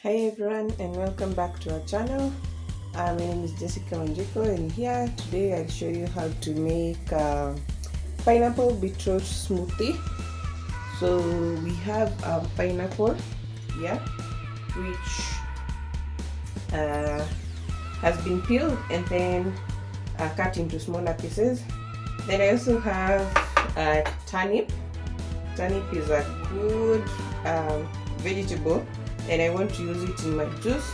Hi everyone and welcome back to our channel. My name is Jessica Wanjiku and here today I'll show you how to make pineapple beetroot smoothie. So we have pineapple here which has been peeled and then cut into smaller pieces. Then I also have turnip. Turnip is a good vegetable and I want to use it in my juice.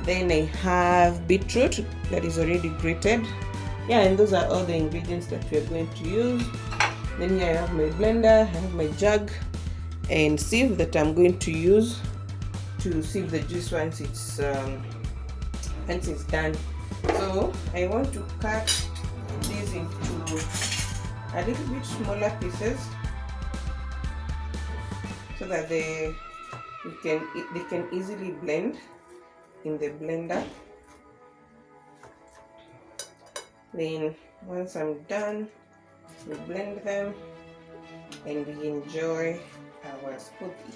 Then I have beetroot that is already grated. Yeah, and those are all the ingredients that we are going to use. Then here I have my blender, I have my jug and sieve that I'm going to use to sieve the juice once it's done. So I want to cut these into a little bit smaller pieces so that they can easily blend in the blender. Then once I'm done, we blend them and we enjoy our smoothie.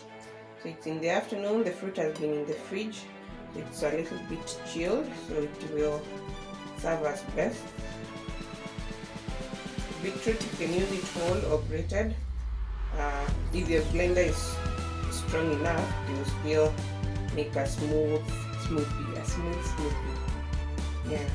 So it's in the afternoon, the fruit has been in the fridge, it's a little bit chilled, so it will serve us best. Beetroot, you can use it whole or grated. If your blender is strong enough, it will still make a smooth smoothie. Yeah.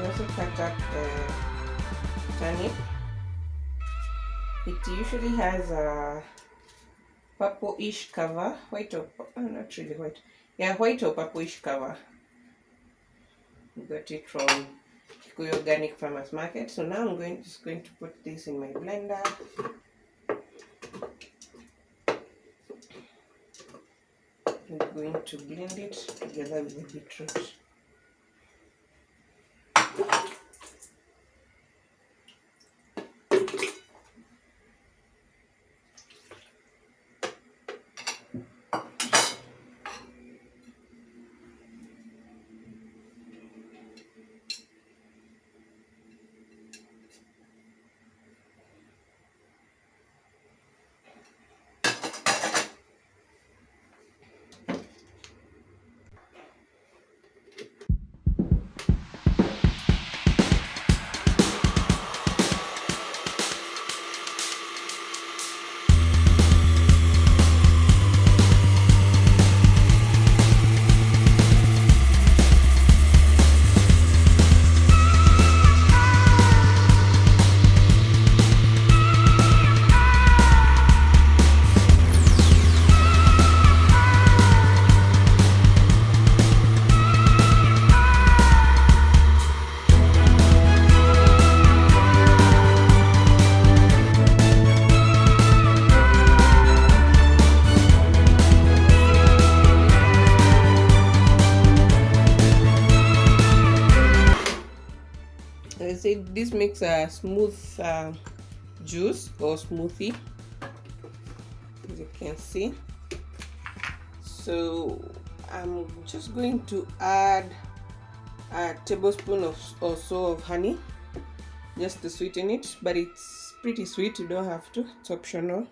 Also cut up the turnip. It usually has a purple-ish cover, white or not really white. Yeah, white or purple-ish cover. We got it from Kikuyu Organic Farmers Market. So now I'm just going to put this in my blender. I'm going to blend it together with the beetroot. I said this makes a smooth juice or smoothie, as you can see. So I'm just going to add a tablespoon or so of honey just to sweeten it, but it's pretty sweet, you don't have to, it's optional.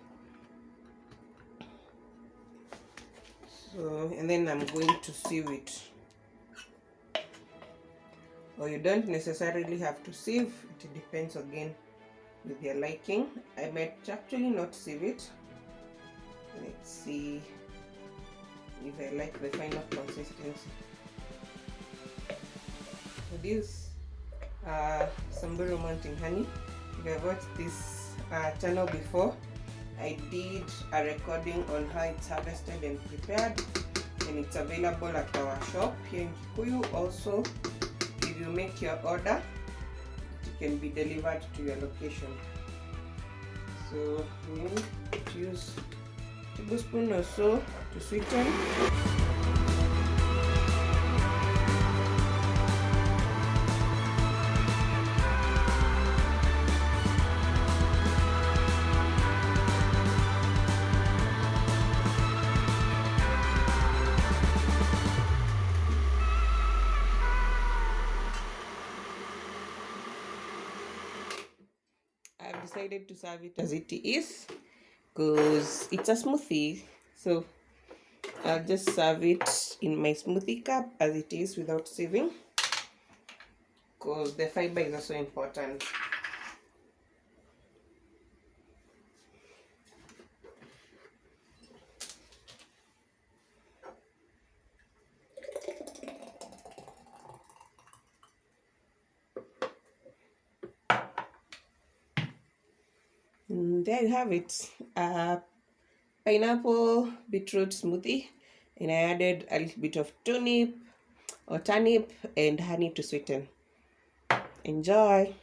So, and then I'm going to sieve it. Or you don't necessarily have to sieve, it depends again with your liking. I might actually not sieve it. Let's see if I like the final consistency. So this Samburu Mountain Honey. If you have watched this channel before, I did a recording on how it's harvested and prepared, and it's available at our shop here in Kikuyu. Also, if you make your order, it can be delivered to your location. So we need to use a tablespoon or so to sweeten. to serve it as it is because it's a smoothie. So I'll just serve it in my smoothie cup as it is without sieving, because the fiber is also important. And there you have it, pineapple beetroot smoothie, and I added a little bit of turnip and honey to sweeten. Enjoy!